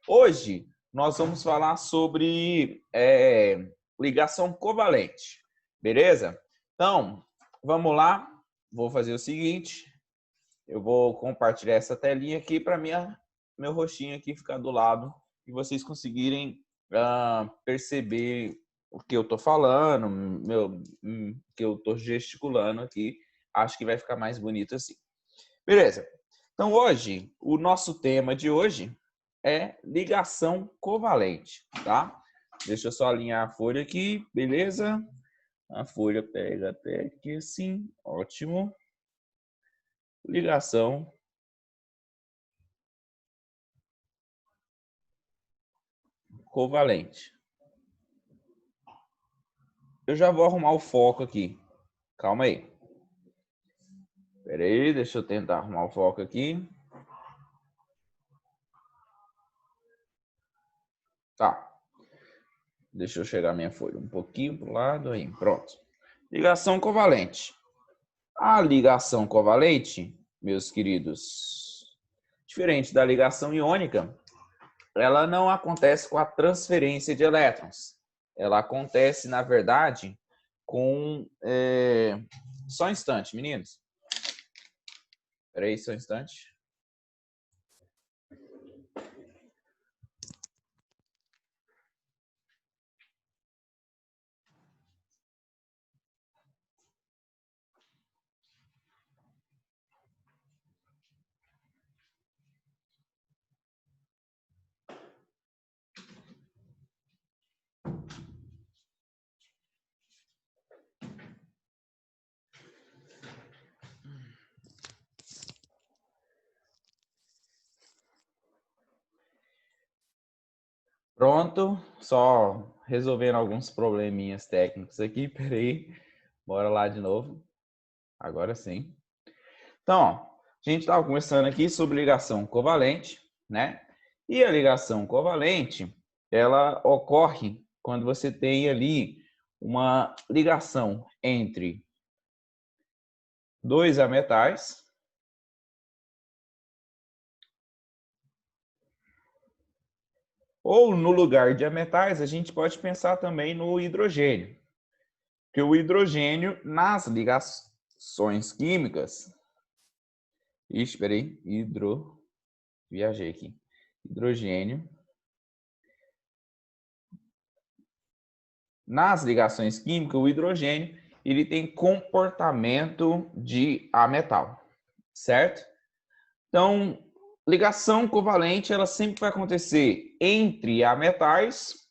Hoje nós vamos falar sobre ligação covalente, beleza? Então, vamos lá. Vou fazer o seguinte, eu vou compartilhar essa telinha aqui para meu rostinho aqui ficar do lado e vocês conseguirem perceber o que eu estou falando, que eu estou gesticulando aqui. Acho que vai ficar mais bonito assim. Beleza. Então, hoje, o nosso tema de hoje é ligação covalente, tá? Deixa eu só alinhar a folha aqui, beleza? A folha pega até aqui assim, ótimo. Ligação covalente. Eu já vou arrumar o foco aqui. Calma aí. Espera aí, deixa eu tentar arrumar o foco aqui. Tá. Deixa eu chegar minha folha um pouquinho pro lado aí. Pronto. Ligação covalente. A ligação covalente, meus queridos, diferente da ligação iônica, ela não acontece com a transferência de elétrons. Ela acontece, na verdade, com... Só um instante, meninos. Espera aí, só um instante. Pronto, só resolvendo alguns probleminhas técnicos aqui. Espera aí, bora lá de novo. Agora sim. Então, ó, a gente estava conversando aqui sobre ligação covalente, né? E a ligação covalente, ela ocorre quando você tem ali uma ligação entre dois ametais ou no lugar de ametais, a gente pode pensar também no hidrogênio. Porque o hidrogênio, nas ligações químicas... Ixi, peraí, viajei aqui. Hidrogênio. Nas ligações químicas, o hidrogênio ele tem comportamento de ametal, certo? Então, ligação covalente ela sempre vai acontecer entre ametais,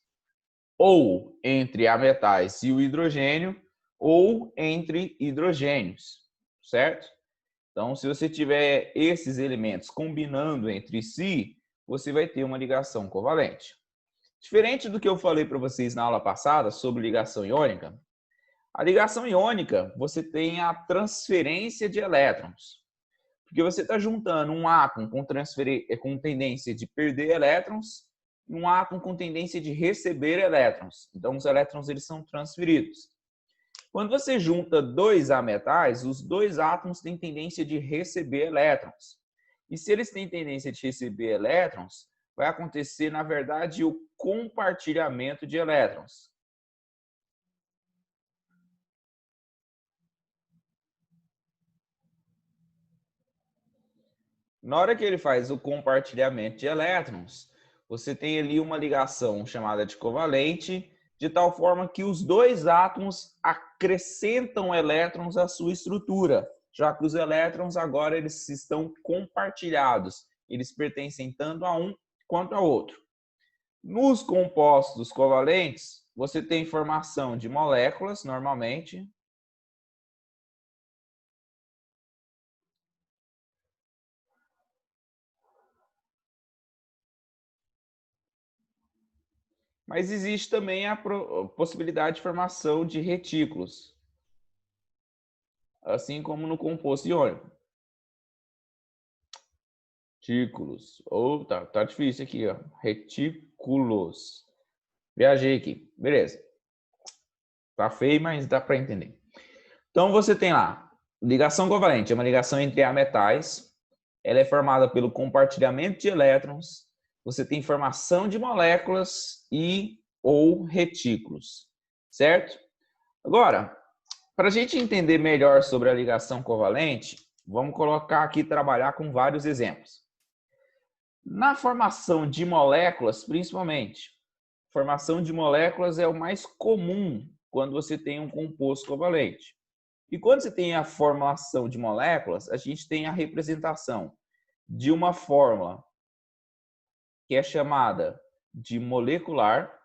ou entre ametais e o hidrogênio, ou entre hidrogênios, certo? Então, se você tiver esses elementos combinando entre si, você vai ter uma ligação covalente. Diferente do que eu falei para vocês na aula passada sobre ligação iônica, a ligação iônica você tem a transferência de elétrons. Porque você está juntando um átomo com tendência de perder elétrons e um átomo com tendência de receber elétrons. Então, os elétrons eles são transferidos. Quando você junta dois ametais, os dois átomos têm tendência de receber elétrons. E se eles têm tendência de receber elétrons, vai acontecer, na verdade, o compartilhamento de elétrons. Na hora que ele faz o compartilhamento de elétrons, você tem ali uma ligação chamada de covalente, de tal forma que os dois átomos acrescentam elétrons à sua estrutura, já que os elétrons agora eles estão compartilhados, eles pertencem tanto a um quanto ao outro. Nos compostos covalentes, você tem formação de moléculas, normalmente. Mas existe também a possibilidade de formação de retículos, assim como no composto iônico. Retículos. Oh, tá difícil aqui, ó. Retículos. Viajei aqui. Beleza. Tá feio, mas dá para entender. Então você tem lá ligação covalente, é uma ligação entre ametais. Ela é formada pelo compartilhamento de elétrons você tem formação de moléculas e ou retículos, certo? Agora, para a gente entender melhor sobre a ligação covalente, vamos colocar aqui trabalhar com vários exemplos. Na formação de moléculas, principalmente, formação de moléculas é o mais comum quando você tem um composto covalente. E quando você tem a formação de moléculas, a gente tem a representação de uma fórmula que é chamada de molecular.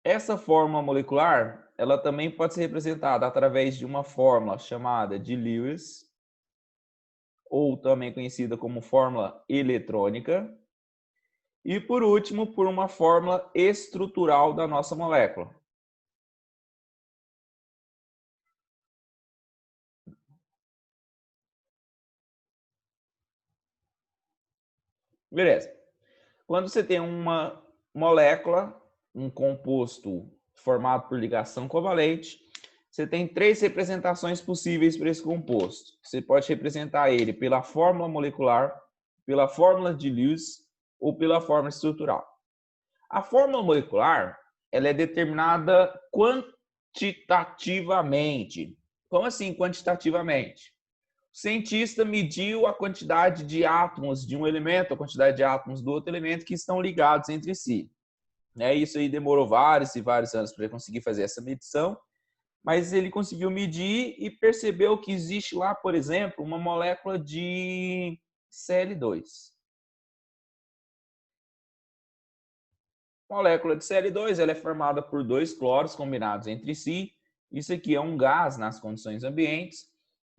Essa fórmula molecular, ela também pode ser representada através de uma fórmula chamada de Lewis, ou também conhecida como fórmula eletrônica. E, por último, por uma fórmula estrutural da nossa molécula. Beleza. Quando você tem uma molécula, um composto formado por ligação covalente, você tem três representações possíveis para esse composto. Você pode representar ele pela fórmula molecular, pela fórmula de Lewis ou pela fórmula estrutural. A fórmula molecular, ela é determinada quantitativamente. Como assim quantitativamente? O cientista mediu a quantidade de átomos de um elemento, a quantidade de átomos do outro elemento que estão ligados entre si. Isso aí demorou vários e vários anos para ele conseguir fazer essa medição, mas ele conseguiu medir e percebeu que existe lá, por exemplo, uma molécula de Cl2. A molécula de Cl2 ela é formada por dois cloros combinados entre si. Isso aqui é um gás nas condições ambientes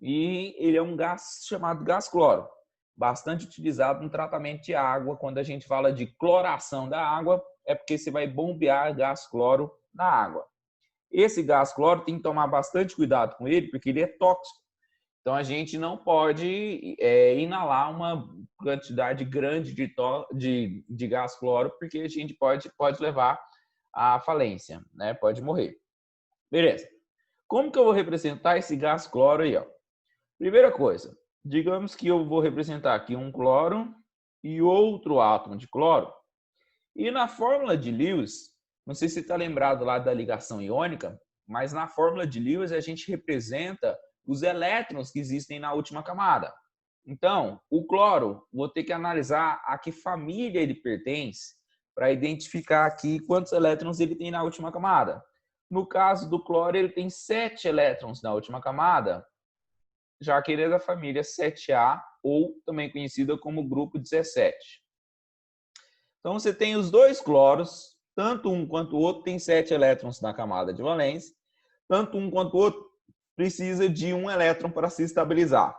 e ele é um gás chamado gás cloro, bastante utilizado no tratamento de água. Quando a gente fala de cloração da água, é porque você vai bombear gás cloro na água. Esse gás cloro tem que tomar bastante cuidado com ele, porque ele é tóxico. Então, a gente não pode inalar uma quantidade grande de gás cloro, porque a gente pode levar à falência, né? Pode morrer. Beleza. Como que eu vou representar esse gás cloro aí, ó? Primeira coisa, digamos que eu vou representar aqui um cloro e outro átomo de cloro. E na fórmula de Lewis, não sei se você está lembrado lá da ligação iônica, mas na fórmula de Lewis a gente representa os elétrons que existem na última camada. Então, o cloro, vou ter que analisar a que família ele pertence para identificar aqui quantos elétrons ele tem na última camada. No caso do cloro, ele tem 7 elétrons na última camada, já que ele é da família 7A, ou também conhecida como grupo 17. Então, você tem os dois cloros, tanto um quanto o outro tem 7 elétrons na camada de valência, tanto um quanto o outro precisa de um elétron para se estabilizar. O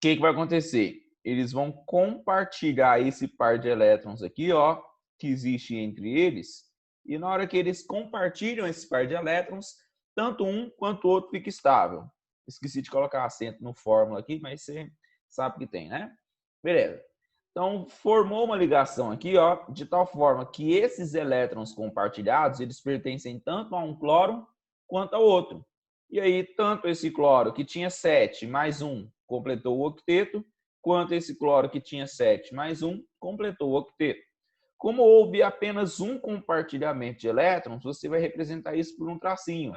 que vai acontecer? Eles vão compartilhar esse par de elétrons aqui, ó, que existe entre eles, e na hora que eles compartilham esse par de elétrons, tanto um quanto o outro fica estável. Esqueci de colocar acento no fórmula aqui, mas você sabe que tem, né? Beleza. Então, formou uma ligação aqui, ó, de tal forma que esses elétrons compartilhados, eles pertencem tanto a um cloro quanto ao outro. E aí, tanto esse cloro que tinha 7 mais 1 completou o octeto, quanto esse cloro que tinha 7 mais 1 completou o octeto. Como houve apenas um compartilhamento de elétrons, você vai representar isso por um tracinho.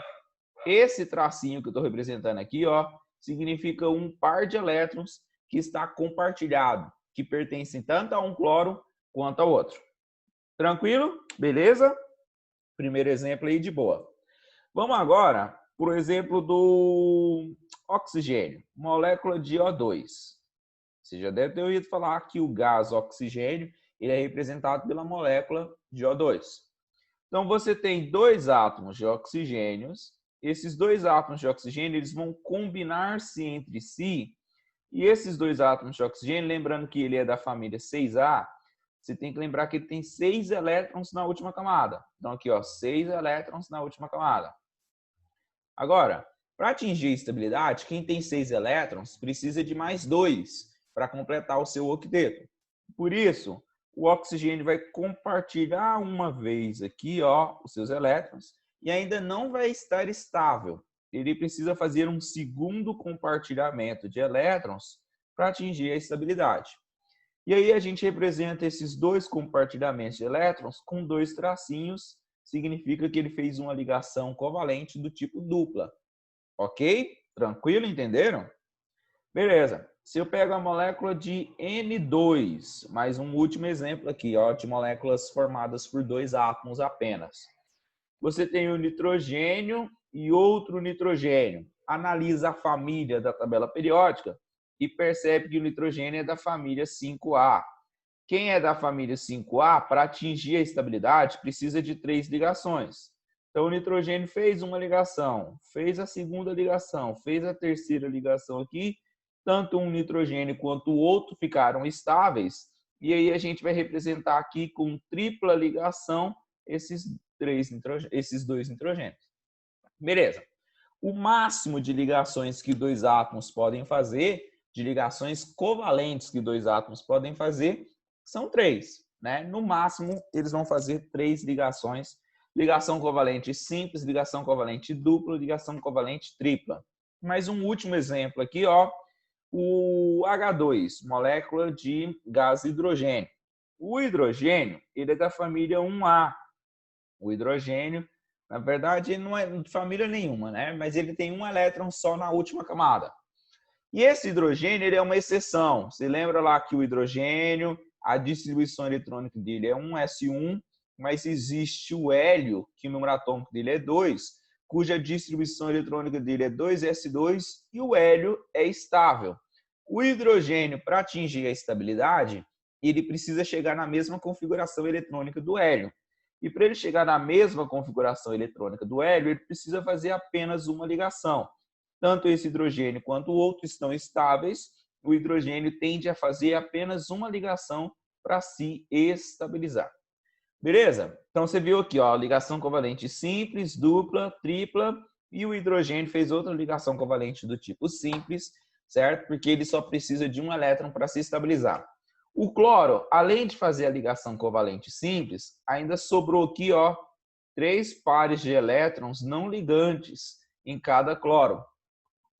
Esse tracinho que eu estou representando aqui, ó, significa um par de elétrons que está compartilhado, que pertencem tanto a um cloro quanto ao outro. Tranquilo? Beleza? Primeiro exemplo aí de boa. Vamos agora para o exemplo do oxigênio, molécula de O2. Você já deve ter ouvido falar que o gás oxigênio ele é representado pela molécula de O2. Então, você tem dois átomos de oxigênios. Esses dois átomos de oxigênio eles vão combinar-se entre si. E esses dois átomos de oxigênio, lembrando que ele é da família 6A, você tem que lembrar que ele tem 6 elétrons na última camada. Então, aqui, ó, 6 elétrons na última camada. Agora, para atingir a estabilidade, quem tem 6 elétrons precisa de mais 2 para completar o seu octeto. Por isso, o oxigênio vai compartilhar uma vez aqui, ó, os seus elétrons e ainda não vai estar estável. Ele precisa fazer um segundo compartilhamento de elétrons para atingir a estabilidade. E aí a gente representa esses dois compartilhamentos de elétrons com dois tracinhos, significa que ele fez uma ligação covalente do tipo dupla. Ok? Tranquilo, entenderam? Beleza. Se eu pego a molécula de N2, mais um último exemplo aqui, ó, de moléculas formadas por dois átomos apenas. Você tem um nitrogênio e outro nitrogênio. Analisa a família da tabela periódica e percebe que o nitrogênio é da família 5A. Quem é da família 5A, para atingir a estabilidade, precisa de 3 ligações. Então, o nitrogênio fez uma ligação, fez a segunda ligação, fez a terceira ligação aqui. Tanto um nitrogênio quanto o outro ficaram estáveis. E aí a gente vai representar aqui com tripla ligação esses dois nitrogênios. Beleza. O máximo de ligações que dois átomos podem fazer, de ligações covalentes que dois átomos podem fazer, são 3. Né? No máximo, eles vão fazer 3 ligações. Ligação covalente simples, ligação covalente dupla, ligação covalente tripla. Mais um último exemplo aqui, ó. O H2, molécula de gás hidrogênio. O hidrogênio, ele é da família 1A. O hidrogênio, na verdade, ele não é de família nenhuma, né? Mas ele tem um elétron só na última camada. E esse hidrogênio, ele é uma exceção. Você lembra lá que o hidrogênio, a distribuição eletrônica dele é 1s1, mas existe o hélio, que o número atômico dele é 2, cuja distribuição eletrônica dele é 2s2 e o hélio é estável. O hidrogênio, para atingir a estabilidade, ele precisa chegar na mesma configuração eletrônica do hélio. E para ele chegar na mesma configuração eletrônica do hélio, ele precisa fazer apenas uma ligação. Tanto esse hidrogênio quanto o outro estão estáveis, o hidrogênio tende a fazer apenas uma ligação para se estabilizar. Beleza? Então você viu aqui, ó, ligação covalente simples, dupla, tripla, e o hidrogênio fez outra ligação covalente do tipo simples, certo? Porque ele só precisa de um elétron para se estabilizar. O cloro, além de fazer a ligação covalente simples, ainda sobrou aqui, ó, 3 pares de elétrons não ligantes em cada cloro.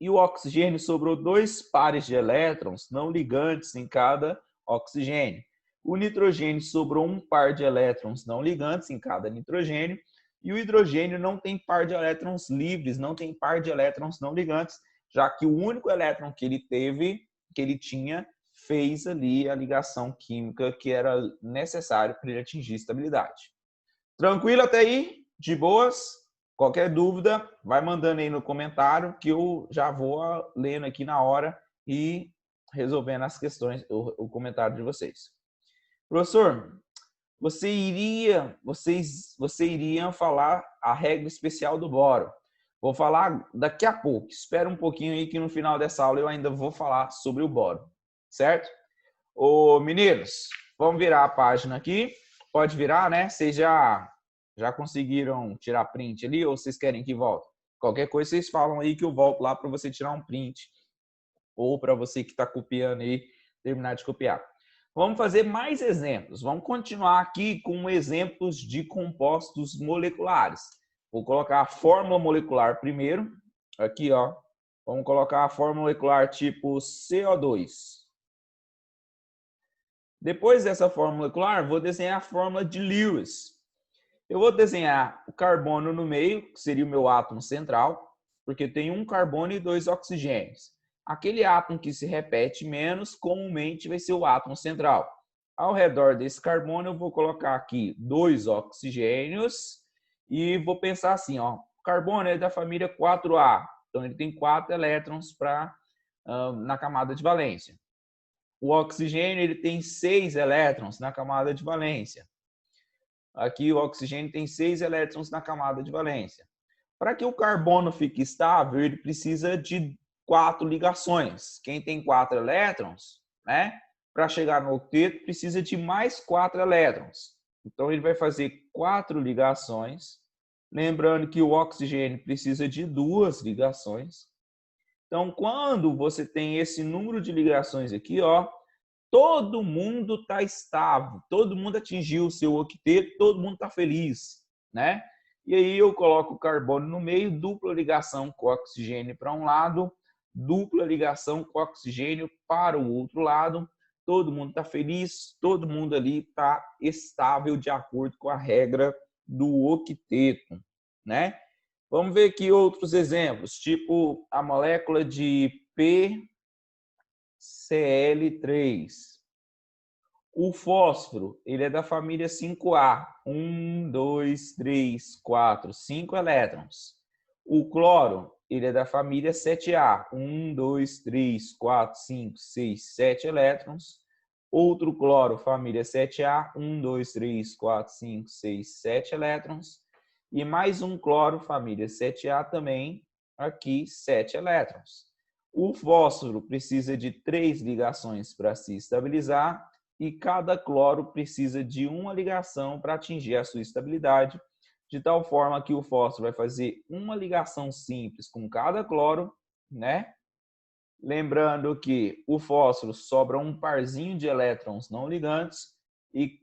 E o oxigênio sobrou 2 pares de elétrons não ligantes em cada oxigênio. O nitrogênio sobrou 1 par de elétrons não ligantes em cada nitrogênio. E o hidrogênio não tem par de elétrons livres, não tem par de elétrons não ligantes, já que o único elétron que ele tinha, fez ali a ligação química que era necessária para ele atingir estabilidade. Tranquilo até aí? De boas? Qualquer dúvida, vai mandando aí no comentário que eu já vou lendo aqui na hora e resolvendo as questões, o comentário de vocês. Professor, vocês iriam falar a regra especial do boro. Vou falar daqui a pouco. Espera um pouquinho aí que no final dessa aula eu ainda vou falar sobre o boro. Certo? Ô, meninos, vamos virar a página aqui. Pode virar, né? Vocês já conseguiram tirar print ali ou vocês querem que volte? Qualquer coisa vocês falam aí que eu volto lá para você tirar um print. Ou para você que está copiando aí, terminar de copiar. Vamos fazer mais exemplos. Vamos continuar aqui com exemplos de compostos moleculares. Vou colocar a fórmula molecular primeiro. Aqui, ó. Vamos colocar a fórmula molecular tipo CO2. Depois dessa fórmula molecular, vou desenhar a fórmula de Lewis. Eu vou desenhar o carbono no meio, que seria o meu átomo central, porque tem um carbono e 2 oxigênios. Aquele átomo que se repete menos, comumente vai ser o átomo central. Ao redor desse carbono, eu vou colocar aqui 2 oxigênios e vou pensar assim, ó, o carbono é da família 4A, então ele tem 4 elétrons na camada de valência. O oxigênio ele tem 6 elétrons na camada de valência. Aqui o oxigênio tem 6 elétrons na camada de valência. Para que o carbono fique estável, ele precisa de 4 ligações. Quem tem 4 elétrons, né? Para chegar no octeto, precisa de mais 4 elétrons. Então, ele vai fazer 4 ligações. Lembrando que o oxigênio precisa de 2 ligações. Então, quando você tem esse número de ligações aqui, ó, todo mundo está estável, todo mundo atingiu o seu octeto, todo mundo está feliz, né? E aí eu coloco o carbono no meio, dupla ligação com o oxigênio para um lado, dupla ligação com oxigênio para o outro lado. Todo mundo está feliz, todo mundo ali está estável de acordo com a regra do octeto, né? Vamos ver aqui outros exemplos, tipo a molécula de PCl3. O fósforo, ele é da família 5A. 1, 2, 3, 4, 5 elétrons. O cloro, ele é da família 7A. 1, 2, 3, 4, 5, 6, 7 elétrons. Outro cloro, família 7A. 1, 2, 3, 4, 5, 6, 7 elétrons. E mais um cloro, família 7A também, aqui 7 elétrons. O fósforo precisa de 3 ligações para se estabilizar e cada cloro precisa de uma ligação para atingir a sua estabilidade, de tal forma que o fósforo vai fazer uma ligação simples com cada cloro, né? Lembrando que o fósforo sobra um parzinho de elétrons não ligantes e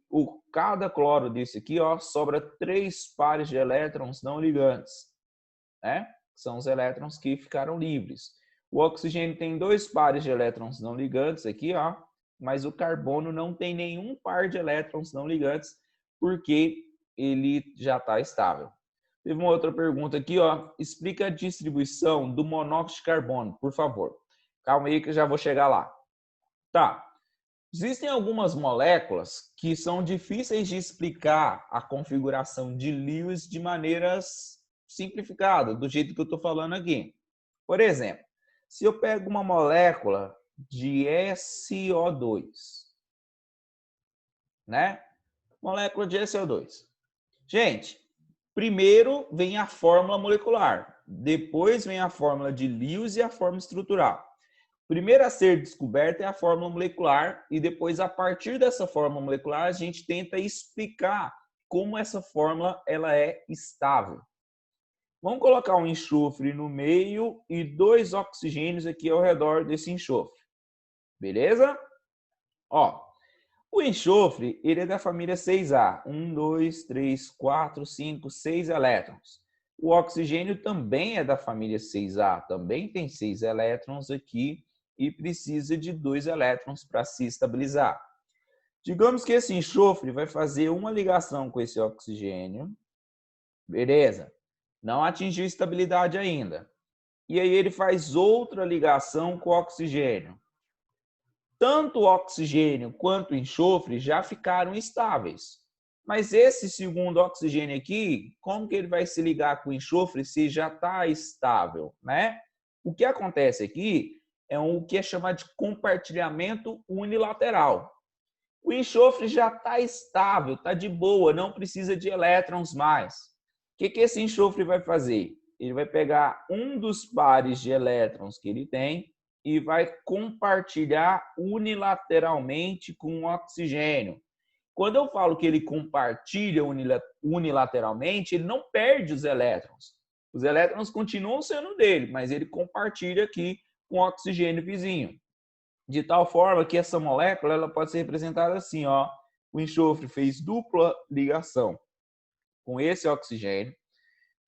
cada cloro desse aqui, ó, sobra 3 pares de elétrons não ligantes, né? São os elétrons que ficaram livres. O oxigênio tem 2 pares de elétrons não ligantes aqui, ó, mas o carbono não tem nenhum par de elétrons não ligantes porque ele já está estável. Teve uma outra pergunta aqui, ó. Explica a distribuição do monóxido de carbono, por favor. Calma aí que eu já vou chegar lá. Tá. Existem algumas moléculas que são difíceis de explicar a configuração de Lewis de maneiras simplificadas, do jeito que eu estou falando aqui. Por exemplo, se eu pego uma molécula de SO2, né? Molécula de SO2. Gente, primeiro vem a fórmula molecular, depois vem a fórmula de Lewis e a fórmula estrutural. Primeiro a ser descoberta é a fórmula molecular e depois, a partir dessa fórmula molecular, a gente tenta explicar como essa fórmula ela é estável. Vamos colocar um enxofre no meio e 2 oxigênios aqui ao redor desse enxofre. Beleza? Ó, o enxofre ele é da família 6A. 1, 2, 3, 4, 5, 6 elétrons. O oxigênio também é da família 6A. Também tem 6 elétrons aqui e precisa de 2 elétrons para se estabilizar. Digamos que esse enxofre vai fazer uma ligação com esse oxigênio. Beleza. Não atingiu estabilidade ainda. E aí ele faz outra ligação com o oxigênio. Tanto o oxigênio quanto o enxofre já ficaram estáveis. Mas esse segundo oxigênio aqui, como que ele vai se ligar com o enxofre se já está estável, né? O que acontece aqui é o que é chamado de compartilhamento unilateral. O enxofre já está estável, está de boa, não precisa de elétrons mais. O que esse enxofre vai fazer? Ele vai pegar um dos pares de elétrons que ele tem e vai compartilhar unilateralmente com o oxigênio. Quando eu falo que ele compartilha unilateralmente, ele não perde os elétrons. Os elétrons continuam sendo dele, mas ele compartilha aqui com o oxigênio vizinho. De tal forma que essa molécula ela pode ser representada assim, ó. O enxofre fez dupla ligação com esse oxigênio,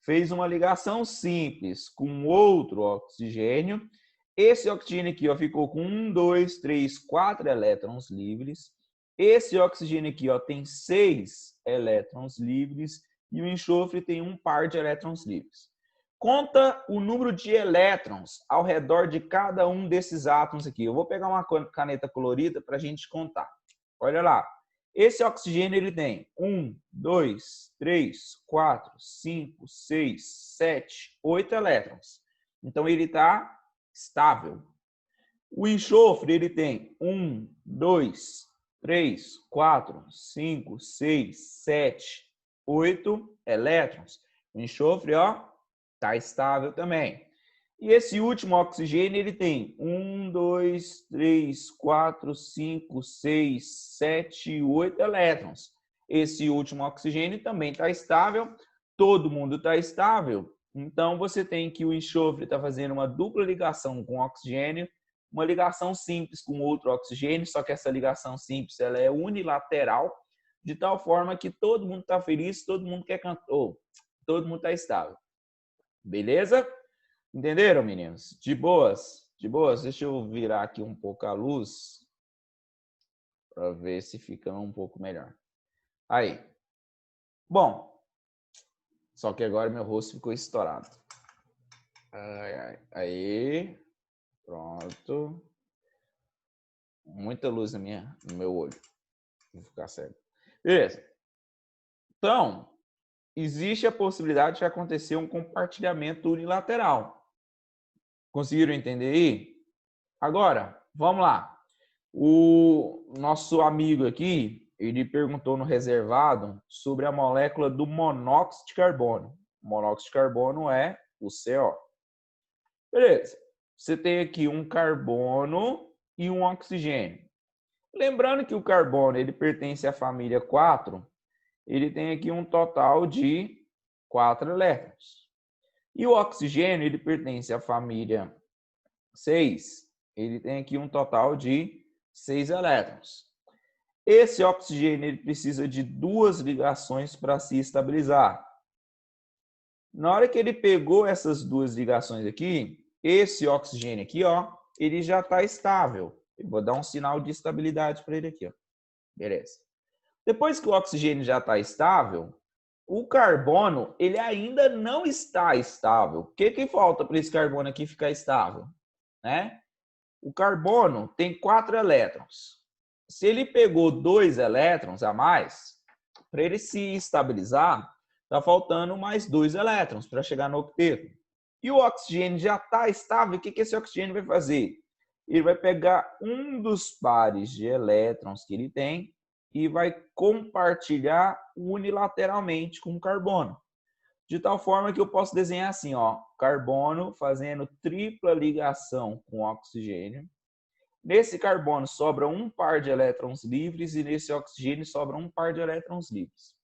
fez uma ligação simples com outro oxigênio. Esse oxigênio aqui ó, ficou com 1, 2, 3, 4 elétrons livres. Esse oxigênio aqui ó, tem 6 elétrons livres e o enxofre tem um par de elétrons livres. Conta o número de elétrons ao redor de cada um desses átomos aqui. Eu vou pegar uma caneta colorida para a gente contar. Olha lá. Esse oxigênio ele tem 1, 2, 3, 4, 5, 6, 7, 8 elétrons. Então ele está estável. O enxofre ele tem 1, 2, 3, 4, 5, 6, 7, 8 elétrons. O enxofre, ó, está estável também. E esse último oxigênio ele tem 1, 2, 3, 4, 5, 6, 7, 8 elétrons. Esse último oxigênio também está estável. Todo mundo está estável. Então, você tem que o enxofre está fazendo uma dupla ligação com o oxigênio, uma ligação simples com outro oxigênio, só que essa ligação simples ela é unilateral, de tal forma que todo mundo está feliz, todo mundo quer cantar, todo mundo está estável. Beleza? Entenderam, meninos? De boas? De boa, deixa eu virar aqui um pouco a luz para ver se fica um pouco melhor. Aí. Bom, só que agora meu rosto ficou estourado. Aí. Pronto. Muita luz no meu olho. Vou ficar cego. Beleza. Então, existe a possibilidade de acontecer um compartilhamento unilateral. Conseguiram entender aí? Agora, vamos lá. O nosso amigo aqui, ele perguntou no reservado sobre a molécula do monóxido de carbono. O monóxido de carbono é o CO. Beleza. Você tem aqui um carbono e um oxigênio. Lembrando que o carbono ele pertence à família 4, ele tem aqui um total de 4 elétrons. E o oxigênio ele pertence à família 6, ele tem aqui um total de 6 elétrons. Esse oxigênio ele precisa de 2 ligações para se estabilizar. Na hora que ele pegou essas 2 ligações aqui, esse oxigênio aqui, ó, ele já está estável. Eu vou dar um sinal de estabilidade para ele aqui, ó. Beleza. Depois que o oxigênio já está estável, o carbono ele ainda não está estável. O que falta para esse carbono aqui ficar estável? Né? O carbono tem 4 elétrons. Se ele pegou 2 elétrons a mais, para ele se estabilizar, está faltando mais 2 elétrons para chegar no octeto. E o oxigênio já está estável, o que esse oxigênio vai fazer? Ele vai pegar um dos pares de elétrons que ele tem e vai compartilhar unilateralmente com o carbono. De tal forma que eu posso desenhar assim, ó, carbono fazendo tripla ligação com oxigênio. Nesse carbono sobra um par de elétrons livres e nesse oxigênio sobra um par de elétrons livres.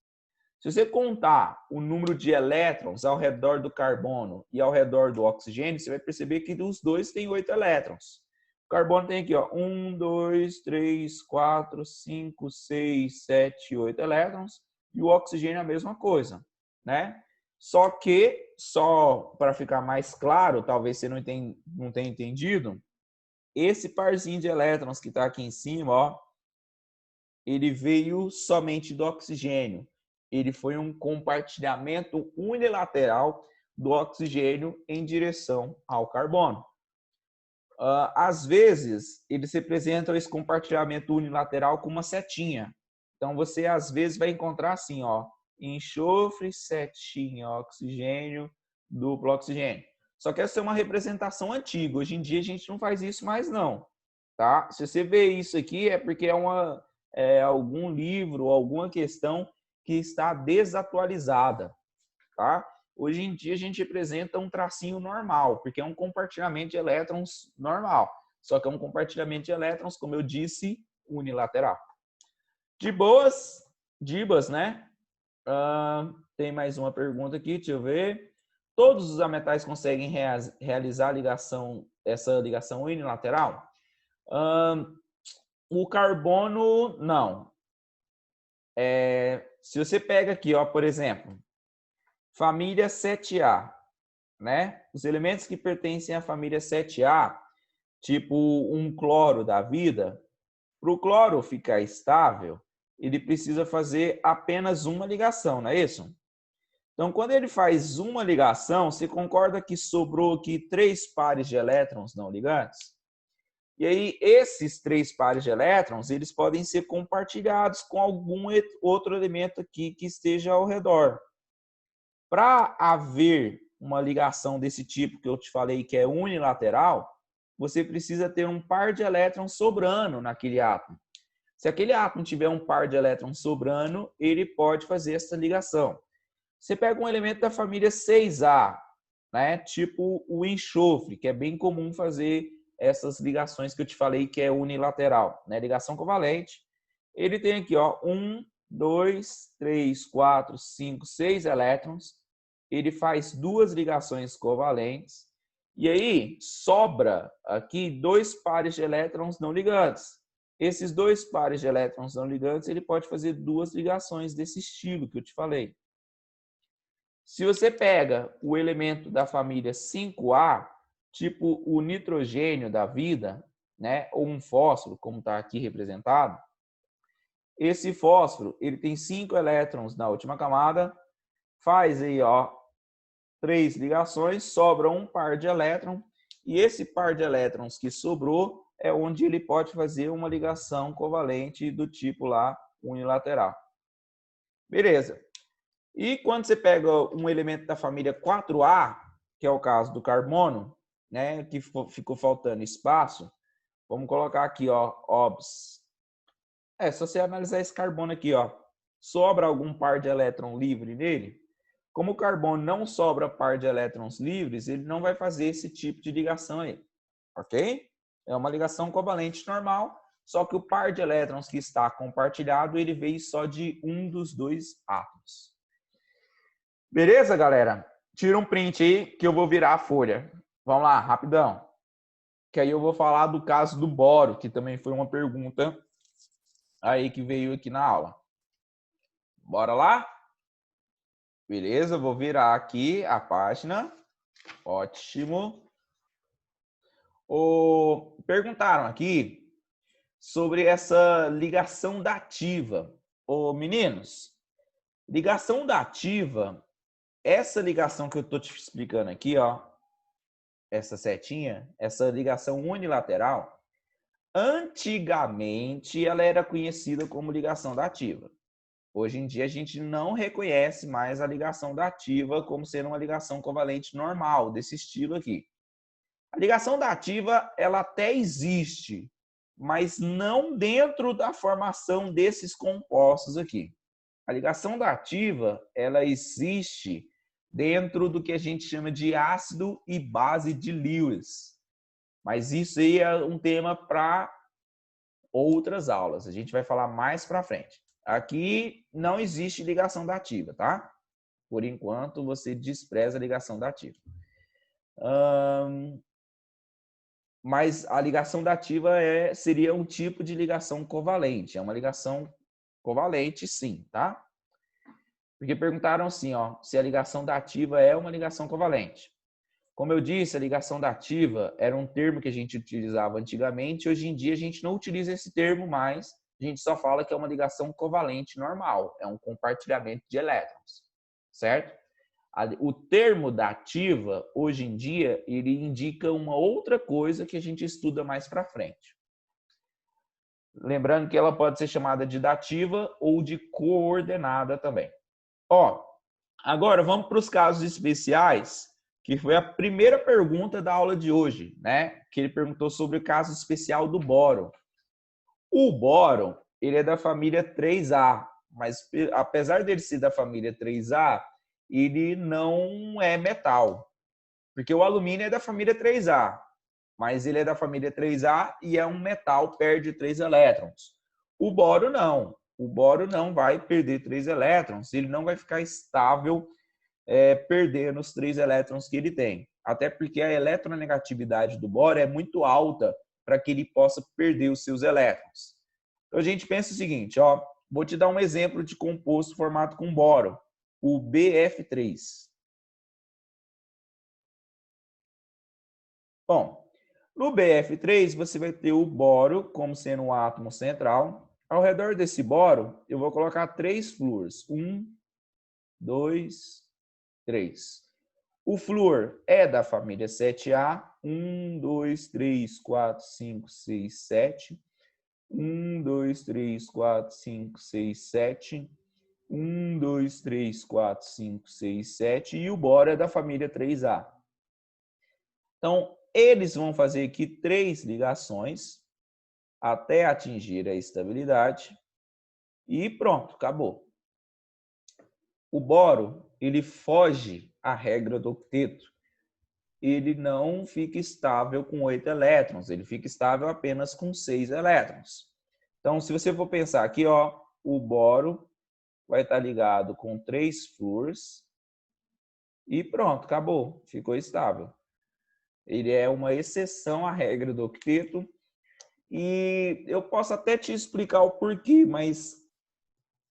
Se você contar o número de elétrons ao redor do carbono e ao redor do oxigênio, você vai perceber que os dois têm 8 elétrons. O carbono tem aqui, ó, 1, 2, 3, 4, 5, 6, 7, 8 elétrons e o oxigênio é a mesma coisa, né? Só para ficar mais claro, talvez você não tenha entendido, esse parzinho de elétrons que está aqui em cima, ó, ele veio somente do oxigênio. Ele foi um compartilhamento unilateral do oxigênio em direção ao carbono. Às vezes, eles representam esse compartilhamento unilateral com uma setinha. Então, você às vezes vai encontrar assim, ó, enxofre, setinha, oxigênio, duplo oxigênio. Só que essa é uma representação antiga. Hoje em dia, a gente não faz isso mais, não. Tá? Se você vê isso aqui, é porque é algum livro, alguma questão que está desatualizada. Tá? Hoje em dia, a gente representa um tracinho normal, porque é um compartilhamento de elétrons normal. Só que é um compartilhamento de elétrons, como eu disse, unilateral. De boas, Dibas, né? Tem mais uma pergunta aqui, deixa eu ver. Todos os ametais conseguem realizar essa ligação unilateral? O carbono, não. Se você pega aqui, ó, por exemplo, família 7A, né? Os elementos que pertencem à família 7A, tipo um cloro da vida, para o cloro ficar estável, ele precisa fazer apenas uma ligação, não é isso? Então, quando ele faz uma ligação, você concorda que sobrou aqui 3 pares de elétrons não ligantes? E aí, esses 3 pares de elétrons, eles podem ser compartilhados com algum outro elemento aqui que esteja ao redor. Para haver uma ligação desse tipo que eu te falei que é unilateral, você precisa ter um par de elétrons sobrando naquele átomo. Se aquele átomo tiver um par de elétrons sobrando, ele pode fazer essa ligação. Você pega um elemento da família 6A, né? Tipo o enxofre, que é bem comum fazer essas ligações que eu te falei que é unilateral, né? Ligação covalente. Ele tem aqui, ó, 1, 2, 3, 4, 5, 6 elétrons. Ele faz 2 ligações covalentes. E aí sobra aqui 2 pares de elétrons não ligantes. Esses 2 pares de elétrons não ligantes, ele pode fazer 2 ligações desse estilo que eu te falei. Se você pega o elemento da família 5A, tipo o nitrogênio da vida, né, ou um fósforo, como está aqui representado, esse fósforo, ele tem 5 elétrons na última camada, faz aí, ó, 3 ligações, sobra um par de elétrons, e esse par de elétrons que sobrou é onde ele pode fazer uma ligação covalente do tipo lá unilateral. Beleza. E quando você pega um elemento da família 4A, que é o caso do carbono, né, que ficou faltando espaço, vamos colocar aqui, ó, OBS. Se você analisar esse carbono aqui, ó, sobra algum par de elétron livre nele? Como o carbono não sobra par de elétrons livres, ele não vai fazer esse tipo de ligação aí, ok? É uma ligação covalente normal, só que o par de elétrons que está compartilhado, ele veio só de um dos dois átomos. Beleza, galera? Tira um print aí que eu vou virar a folha. Vamos lá, rapidão. Que aí eu vou falar do caso do boro, que também foi uma pergunta aí que veio aqui na aula. Bora lá? Beleza, vou virar aqui a página. Ótimo. Perguntaram aqui sobre essa ligação dativa. Meninos, ligação dativa, essa ligação que eu estou te explicando aqui, ó, essa setinha, essa ligação unilateral, antigamente ela era conhecida como ligação dativa. Hoje em dia a gente não reconhece mais a ligação dativa como sendo uma ligação covalente normal, desse estilo aqui. A ligação dativa, ela até existe, mas não dentro da formação desses compostos aqui. A ligação dativa, ela existe dentro do que a gente chama de ácido e base de Lewis. Mas isso aí é um tema para outras aulas. A gente vai falar mais para frente. Aqui não existe ligação dativa, tá? Por enquanto, você despreza a ligação dativa. Mas a ligação dativa seria um tipo de ligação covalente. É uma ligação covalente, sim, tá? Porque perguntaram assim, ó, se a ligação dativa é uma ligação covalente. Como eu disse, a ligação dativa era um termo que a gente utilizava antigamente. Hoje em dia, a gente não utiliza esse termo mais. A gente só fala que é uma ligação covalente normal. É um compartilhamento de elétrons, certo? O termo dativa, hoje em dia, ele indica uma outra coisa que a gente estuda mais para frente. Lembrando que ela pode ser chamada de dativa ou de coordenada também. Agora vamos para os casos especiais, que foi a primeira pergunta da aula de hoje, né? Que ele perguntou sobre o caso especial do boro. O boro, ele é da família 3A, mas apesar dele ser da família 3A, ele não é metal. Porque o alumínio é da família 3A, mas ele é da família 3A e é um metal, perde 3 elétrons. O boro não. O boro não vai perder 3 elétrons, ele não vai ficar estável perdendo os 3 elétrons que ele tem. Até porque a eletronegatividade do boro é muito alta para que ele possa perder os seus elétrons. Então a gente pensa o seguinte, ó, vou te dar um exemplo de composto formado com boro, o BF3. Bom, no BF3 você vai ter o boro como sendo um átomo central. Ao redor desse boro, eu vou colocar 3 flúors. 1, 2, 3. O flúor é da família 7A. 1, 2, 3, 4, 5, 6, 7. 1, 2, 3, 4, 5, 6, 7. 1, 2, 3, 4, 5, 6, 7. E o boro é da família 3A. Então, eles vão fazer aqui 3 ligações até atingir a estabilidade e pronto, acabou. O boro, ele foge à regra do octeto. Ele não fica estável com 8 elétrons, ele fica estável apenas com 6 elétrons. Então, se você for pensar aqui, ó, o boro vai estar ligado com 3 flúors e pronto, acabou, ficou estável. Ele é uma exceção à regra do octeto e eu posso até te explicar o porquê, mas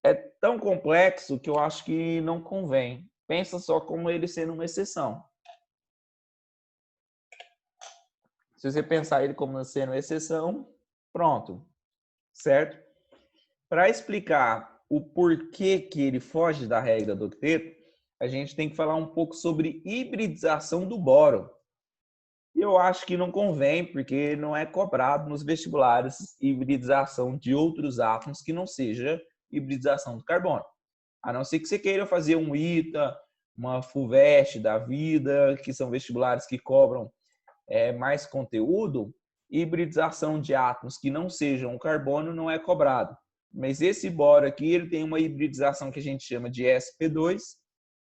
é tão complexo que eu acho que não convém. Pensa só como ele sendo uma exceção. Se você pensar ele como sendo exceção, pronto, certo? Para explicar o porquê que ele foge da regra do octeto, a gente tem que falar um pouco sobre hibridização do boro. E eu acho que não convém, porque não é cobrado nos vestibulares hibridização de outros átomos que não seja hibridização do carbono. A não ser que você queira fazer um ITA, uma FUVEST da vida, que são vestibulares que cobram mais conteúdo, hibridização de átomos que não sejam o carbono não é cobrado. Mas esse boro aqui, ele tem uma hibridização que a gente chama de sp2,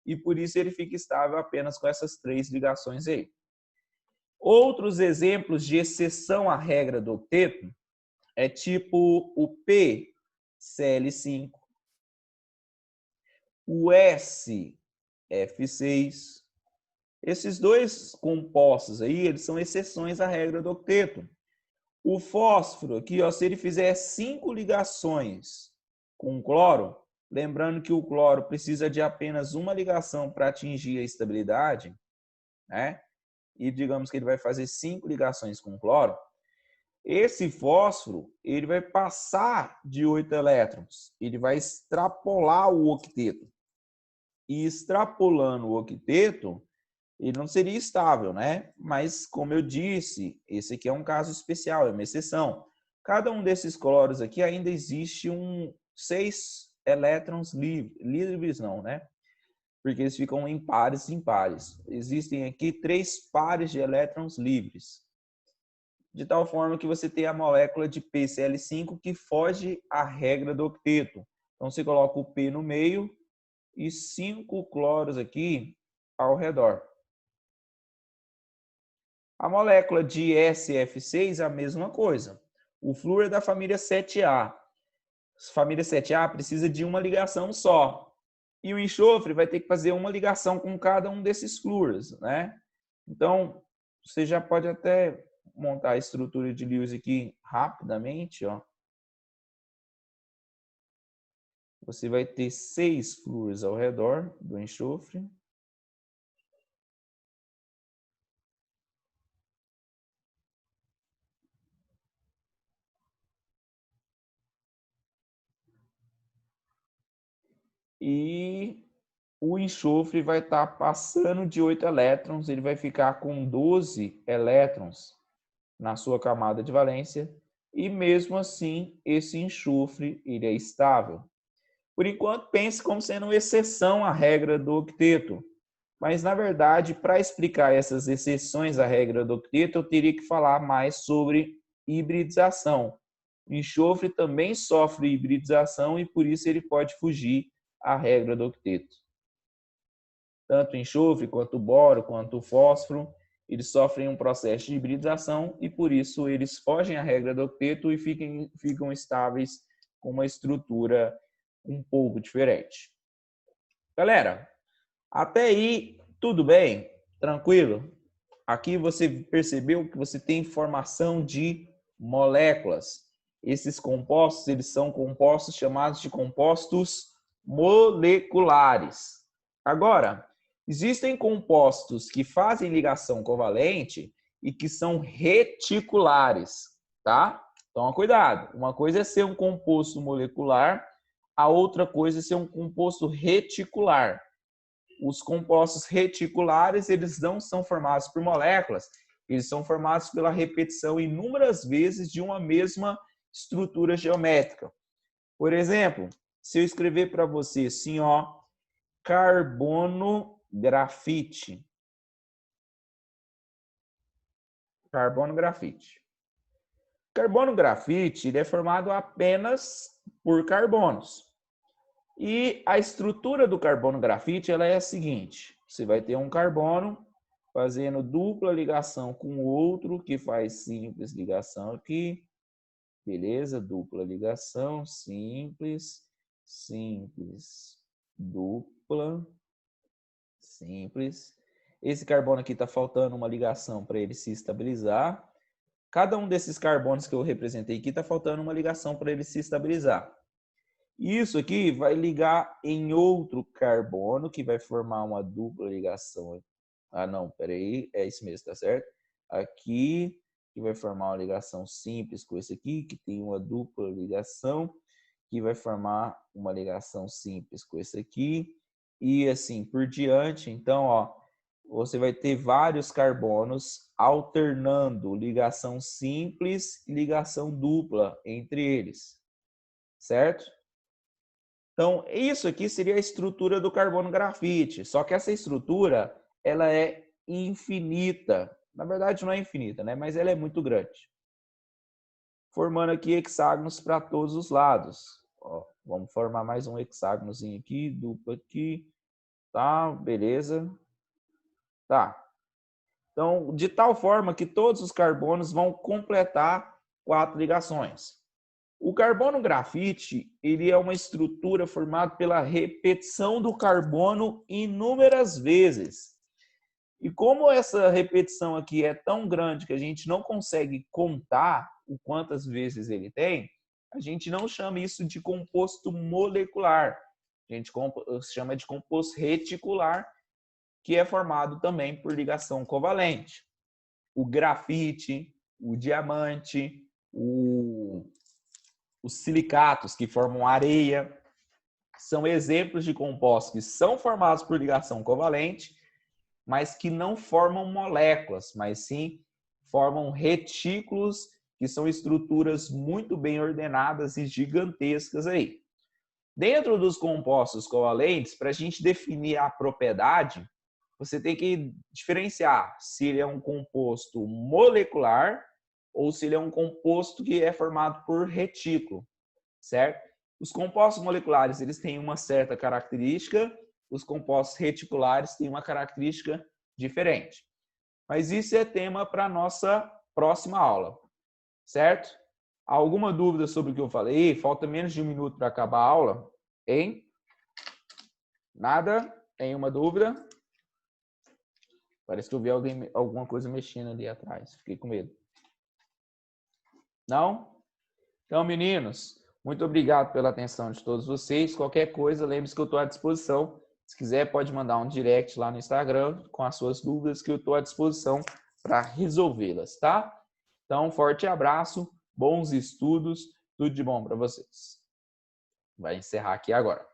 e por isso ele fica estável apenas com essas 3 ligações aí. Outros exemplos de exceção à regra do octeto é tipo o PCl5, o SF6. Esses 2 compostos aí, eles são exceções à regra do octeto. O fósforo aqui, ó, se ele fizer 5 ligações com cloro, lembrando que o cloro precisa de apenas uma ligação para atingir a estabilidade, né? E digamos que ele vai fazer 5 ligações com cloro, esse fósforo ele vai passar de 8 elétrons, ele vai extrapolar o octeto. E extrapolando o octeto, ele não seria estável, né? Mas, como eu disse, esse aqui é um caso especial, é uma exceção. Cada um desses cloros aqui ainda existe 6 elétrons livres, não, né? Porque eles ficam em pares e impares. Existem aqui 3 pares de elétrons livres. De tal forma que você tem a molécula de PCl5 que foge à regra do octeto. Então, você coloca o P no meio e 5 cloros aqui ao redor. A molécula de SF6 é a mesma coisa. O flúor é da família 7A. A família 7A precisa de uma ligação só. E o enxofre vai ter que fazer uma ligação com cada um desses flúores, né? Então, você já pode até montar a estrutura de Lewis aqui rapidamente, ó. Você vai ter 6 flúores ao redor do enxofre. E o enxofre vai estar passando de 8 elétrons, ele vai ficar com 12 elétrons na sua camada de valência, e mesmo assim esse enxofre ele é estável. Por enquanto, pense como sendo exceção à regra do octeto, mas na verdade, para explicar essas exceções à regra do octeto, eu teria que falar mais sobre hibridização. O enxofre também sofre hibridização e por isso ele pode fugir à regra do octeto. Tanto o enxofre, quanto o boro, quanto o fósforo, eles sofrem um processo de hibridização e por isso eles fogem à regra do octeto e ficam estáveis com uma estrutura um pouco diferente. Galera, até aí tudo bem? Tranquilo? Aqui você percebeu que você tem formação de moléculas. Esses compostos, eles são compostos chamados de compostos moleculares. Agora, existem compostos que fazem ligação covalente e que são reticulares, tá? Então, cuidado. Uma coisa é ser um composto molecular, a outra coisa é ser um composto reticular. Os compostos reticulares, eles não são formados por moléculas, eles são formados pela repetição inúmeras vezes de uma mesma estrutura geométrica. Por exemplo, se eu escrever para você assim, ó, carbono grafite. Carbono grafite. Carbono grafite ele é formado apenas por carbonos. E a estrutura do carbono grafite ela é a seguinte: você vai ter um carbono fazendo dupla ligação com o outro, que faz simples ligação aqui. Beleza? Dupla ligação, simples, simples, dupla, simples. Esse carbono aqui está faltando uma ligação para ele se estabilizar. Cada um desses carbonos que eu representei aqui está faltando uma ligação para ele se estabilizar. Isso aqui vai ligar em outro carbono, que vai formar uma dupla ligação. Ah, não, peraí, é isso mesmo, tá certo? Aqui, que vai formar uma ligação simples com esse aqui, que tem uma dupla ligação, que vai formar uma ligação simples com esse aqui, e assim por diante. Então, ó, você vai ter vários carbonos alternando ligação simples e ligação dupla entre eles, certo? Então, isso aqui seria a estrutura do carbono grafite, só que essa estrutura, ela é infinita. Na verdade, não é infinita, né? Mas ela é muito grande. Formando aqui hexágonos para todos os lados. Ó, vamos formar mais um hexágonozinho aqui, duplo aqui. Tá, beleza. Tá. Então, de tal forma que todos os carbonos vão completar 4 ligações. O carbono grafite, ele é uma estrutura formada pela repetição do carbono inúmeras vezes. E como essa repetição aqui é tão grande que a gente não consegue contar o quantas vezes ele tem, a gente não chama isso de composto molecular. A gente chama de composto reticular, que é formado também por ligação covalente. O grafite, o diamante, os silicatos que formam areia, são exemplos de compostos que são formados por ligação covalente, mas que não formam moléculas, mas sim formam retículos, que são estruturas muito bem ordenadas e gigantescas aí. Dentro dos compostos covalentes, para a gente definir a propriedade, você tem que diferenciar se ele é um composto molecular ou se ele é um composto que é formado por retículo, certo? Os compostos moleculares, eles têm uma certa característica, os compostos reticulares têm uma característica diferente. Mas isso é tema para a nossa próxima aula, certo? Alguma dúvida sobre o que eu falei? Falta menos de 1 minuto para acabar a aula, hein? Nada? Tem uma dúvida? Parece que eu vi alguma coisa mexendo ali atrás. Fiquei com medo. Não? Então, meninos, muito obrigado pela atenção de todos vocês. Qualquer coisa, lembre-se que eu estou à disposição. Se quiser, pode mandar um direct lá no Instagram com as suas dúvidas, que eu estou à disposição para resolvê-las, tá? Então, um forte abraço, bons estudos, tudo de bom para vocês. Vai encerrar aqui agora.